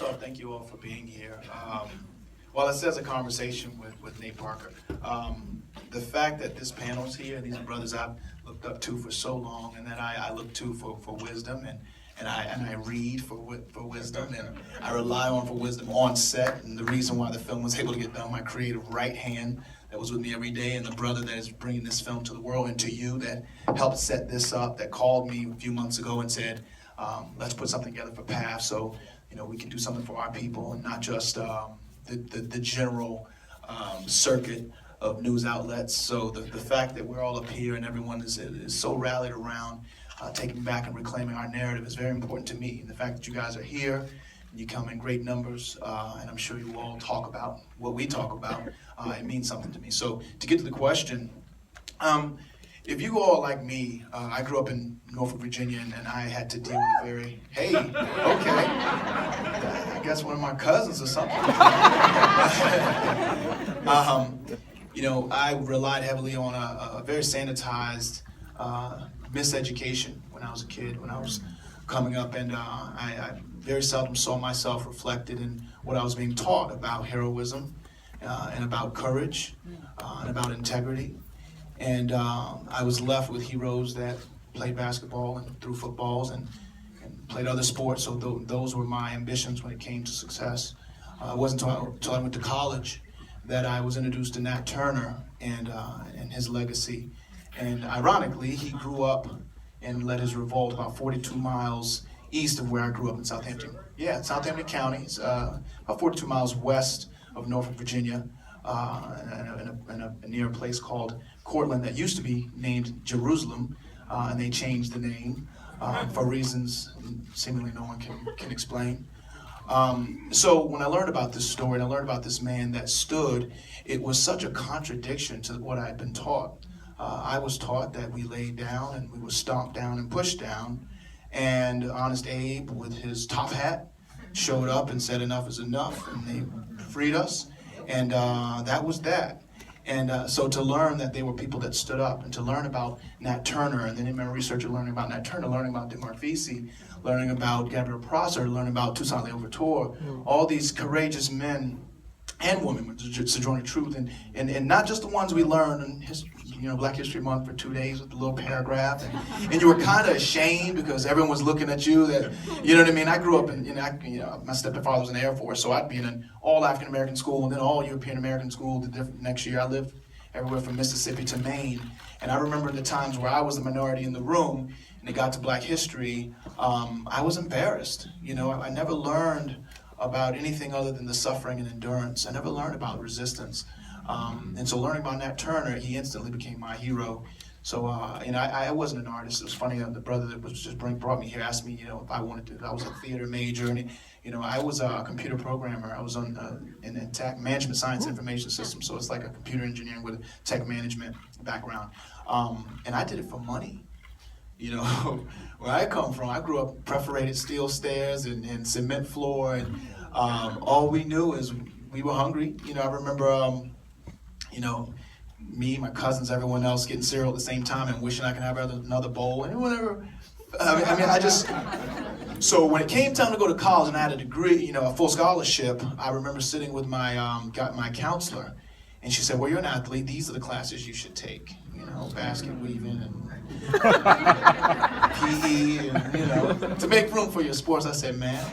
all, thank you all for being here. Well, it says a conversation with Nate Parker. The fact that this panel's here, these are brothers I've looked up to for so long, and that I look to for wisdom, and I read for wisdom, and I rely on for wisdom on set. And the reason why the film was able to get done, my creative right hand that was with me every day, and the brother that is bringing this film to the world, and to you that helped set this up, that called me a few months ago and said, let's put something together for PATH so we can do something for our people, and not just the general circuit of news outlets. So the fact that we're all up here and everyone is so rallied around taking back and reclaiming our narrative is very important to me. And the fact that you guys are here, and you come in great numbers, and I'm sure you all talk about what we talk about, it means something to me. So to get to the question, if you all like me, I grew up in Norfolk, Virginia, and I had to deal with hey, okay, I guess one of my cousins or something. I relied heavily on a very sanitized miseducation when I was a kid, when I was coming up, and I very seldom saw myself reflected in what I was being taught about heroism and about courage and about integrity. And I was left with heroes that played basketball and threw footballs and played other sports, so those were my ambitions when it came to success. It wasn't until I went to college that I was introduced to Nat Turner and his legacy. And ironically, he grew up and led his revolt about 42 miles east of where I grew up in Southampton. Yeah, Southampton County. It's about 42 miles west of Norfolk, Virginia, near a place called Cortland that used to be named Jerusalem, and they changed the name for reasons seemingly no one can explain. So when I learned about this story and I learned about this man that stood, it was such a contradiction to what I had been taught. I was taught that we laid down and we were stomped down and pushed down, and Honest Abe with his top hat showed up and said enough is enough, and they freed us, and that was that. And so to learn that there were people that stood up, and to learn about Nat Turner, and then in my research learning about Nat Turner, learning about DeMarvisi, learning about Gabriel Prosser, learning about Toussaint Louverture, all these courageous men and women with Sojourner Truth, and not just the ones we learned in Black History Month for 2 days with the little paragraph, and you were kind of ashamed because everyone was looking at you. That you know what I mean. I grew up in my stepfather was in the Air Force, so I'd be in an all African American school and then all European American school. The next year I lived everywhere from Mississippi to Maine, and I remember the times where I was the minority in the room, and it got to Black History. I was embarrassed. I never learned about anything other than the suffering and endurance. I never learned about resistance. And so learning about Nat Turner, he instantly became my hero. So, I wasn't an artist. It was funny, the brother that was just brought me here asked me, if I wanted to. I was a theater major, and I was a computer programmer. I was in tech management, science, information systems. So it's like a computer engineering with a tech management background. And I did it for money. Where I come from, I grew up perforated steel stairs and cement floor, and all we knew is we were hungry. I remember, me, my cousins, everyone else getting cereal at the same time and wishing I could have another bowl, and whatever. So when it came time to go to college and I had a degree, a full scholarship, I remember sitting with my counselor, and she said, well, you're an athlete, these are the classes you should take, basket weaving and PE, and, to make room for your sports. I said, man,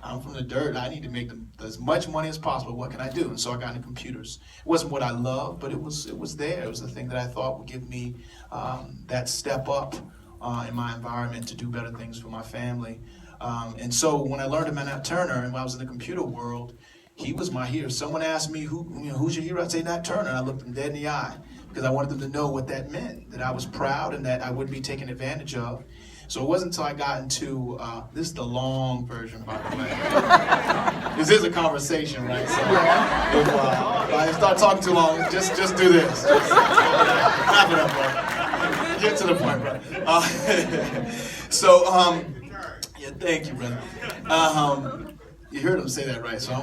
I'm from the dirt. I need to make as much money as possible. What can I do? And so I got into computers. It wasn't what I loved, but it was there. It was the thing that I thought would give me that step up in my environment to do better things for my family. And so when I learned about Nat Turner and when I was in the computer world, he was my hero. Someone asked me, who's your hero? I'd say Nat Turner. And I looked them dead in the eye because I wanted them to know what that meant, that I was proud and that I wouldn't be taken advantage of. So it wasn't until I got into, this is the long version, by the way. This is a conversation, right? So if I start talking too long, just do this. Just wrap it up, bro. Get to the point, bro. Yeah, thank you, brother. You heard him say that, right? So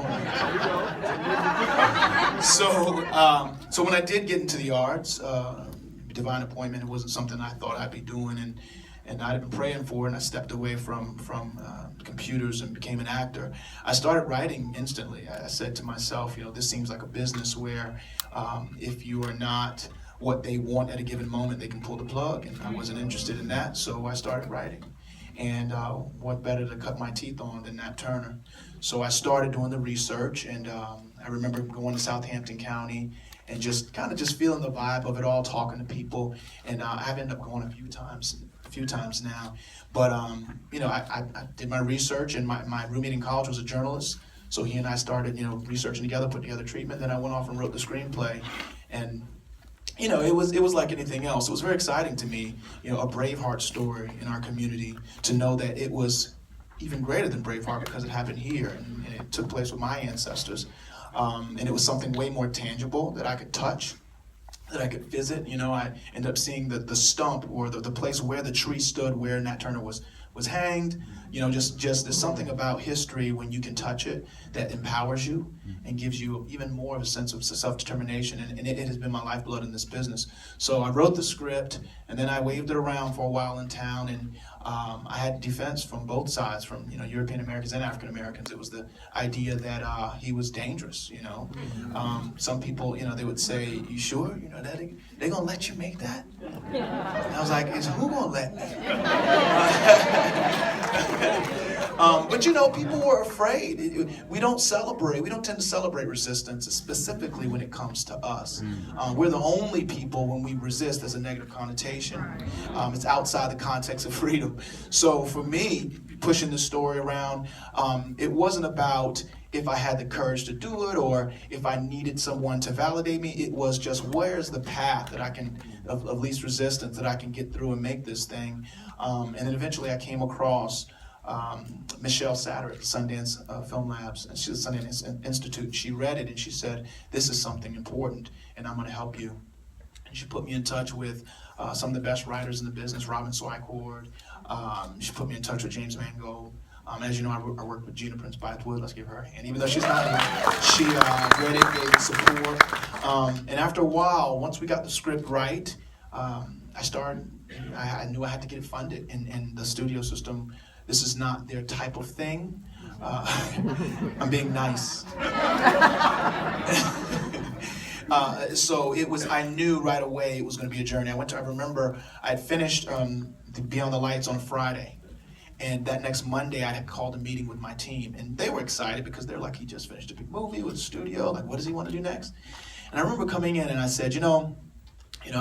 when I did get into the arts, divine appointment, it wasn't something I thought I'd be doing, and I'd been praying for it, and I stepped away from computers and became an actor. I started writing instantly. I said to myself, this seems like a business where if you are not what they want at a given moment, they can pull the plug, and I wasn't interested in that, so I started writing. And what better to cut my teeth on than Nat Turner? So I started doing the research, and I remember going to Southampton County and just feeling the vibe of it all, talking to people. And I've ended up going a few times now. But I did my research, and my roommate in college was a journalist, so he and I started researching together, put together treatment. Then I went off and wrote the screenplay, and it was like anything else. It was very exciting to me, a Braveheart story in our community, to know that it was even greater than Braveheart because it happened here and it took place with my ancestors. And it was something way more tangible that I could touch, that I could visit. I ended up seeing the stump, or the place where the tree stood, where Nat Turner was hanged. Just there's something about history when you can touch it that empowers you and gives you even more of a sense of self-determination, and it has been my lifeblood in this business. So I wrote the script, and then I waved it around for a while in town, and I had defense from both sides, from European Americans and African Americans. It was the idea that he was dangerous. Some people, they would say, "You sure? That they gonna let you make that?" And I was like, "Is who gonna let me?" But people were afraid. We don't tend to celebrate resistance, specifically when it comes to us. We're the only people, when we resist, there's a negative connotation. It's outside the context of freedom. So for me, pushing the story around, it wasn't about if I had the courage to do it or if I needed someone to validate me. It was just, where's the path that I can, of least resistance, that I can get through and make this thing. And then eventually I came across Michelle Satter at the Sundance Film Labs, and she's the Sundance Institute. She read it and she said, "This is something important, and I'm going to help you." And she put me in touch with some of the best writers in the business, Robin Swycord. She put me in touch with James Mangold. As you know, I work with Gina Prince Bythewood. Let's give her a hand. Even though she's not here, she read it, gave it support. And after a while, once we got the script right, I knew I had to get it funded. And the studio system, this is not their type of thing. I'm being nice. So I knew right away it was going to be a journey. I remember I had finished Beyond the Lights on a Friday. And that next Monday, I had called a meeting with my team. And they were excited because they're like, he just finished a big movie with a studio. Like, what does he want to do next? And I remember coming in and I said, I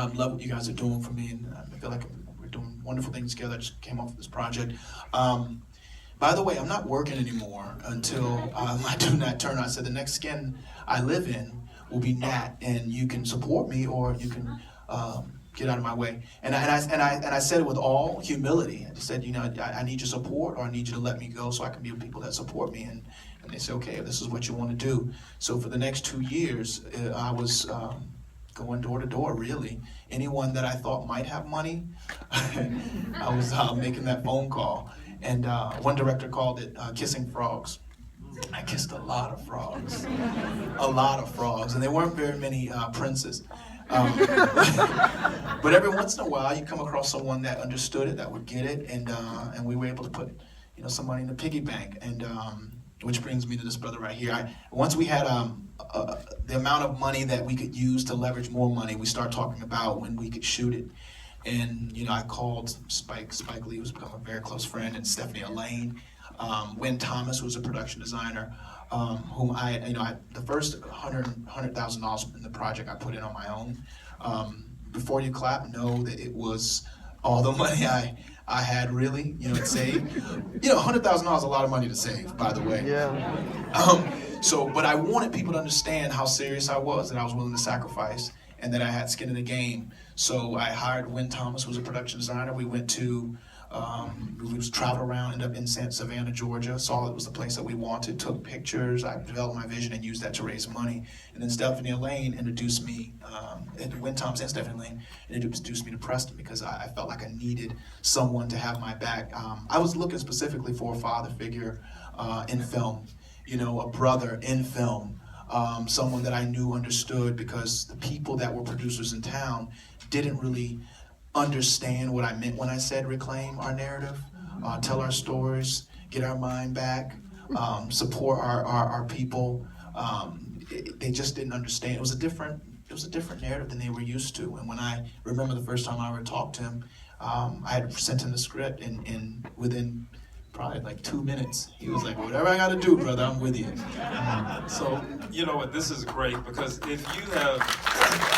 love what you guys are doing for me. And I feel like we're doing wonderful things together. I just came off of this project. By the way, I'm not working anymore until I do Nat Turner. I said, the next skin I live in will be Nat, and you can support me or you can get out of my way. And I said it with all humility. I just said, I need your support, or I need you to let me go so I can be with people that support me. And they said, okay, if this is what you want to do. So for the next 2 years, I was going door to door, really. Anyone that I thought might have money, I was making that phone call. And one director called it Kissing Frogs. I kissed a lot of frogs. And there weren't very many princes. But every once in a while, you come across someone that understood it, that would get it, and we were able to put, some money in the piggy bank. And which brings me to this brother right here. Once we had the amount of money that we could use to leverage more money, we started talking about when we could shoot it. And I called Spike Lee, who's become a very close friend, and Stephanie Elaine. Wynn Thomas was a production designer, whom the first $100,000 in the project I put in on my own. Before you clap, know that it was all the money I had really, to save. $100,000 is a lot of money to save, by the way. Yeah. But I wanted people to understand how serious I was, that I was willing to sacrifice, and that I had skin in the game. So I hired Wynn Thomas, who was a production designer. We went to we traveled around, ended up in Savannah, Georgia, saw it was the place that we wanted, took pictures, I developed my vision and used that to raise money. And then Stephanie Elaine introduced me, Wynn Thomas and Stephanie Elaine introduced me to Preston because I felt like I needed someone to have my back. I was looking specifically for a father figure in film, a brother in film, someone that I knew understood, because the people that were producers in town didn't really understand what I meant when I said reclaim our narrative, tell our stories, get our mind back, support our people. They just didn't understand. It was a different narrative than they were used to. And when I remember the first time I ever talked to him, I had sent him the script, and within probably like 2 minutes, he was like, "Whatever I got to do, brother, I'm with you." So, you know what, this is great, because if you have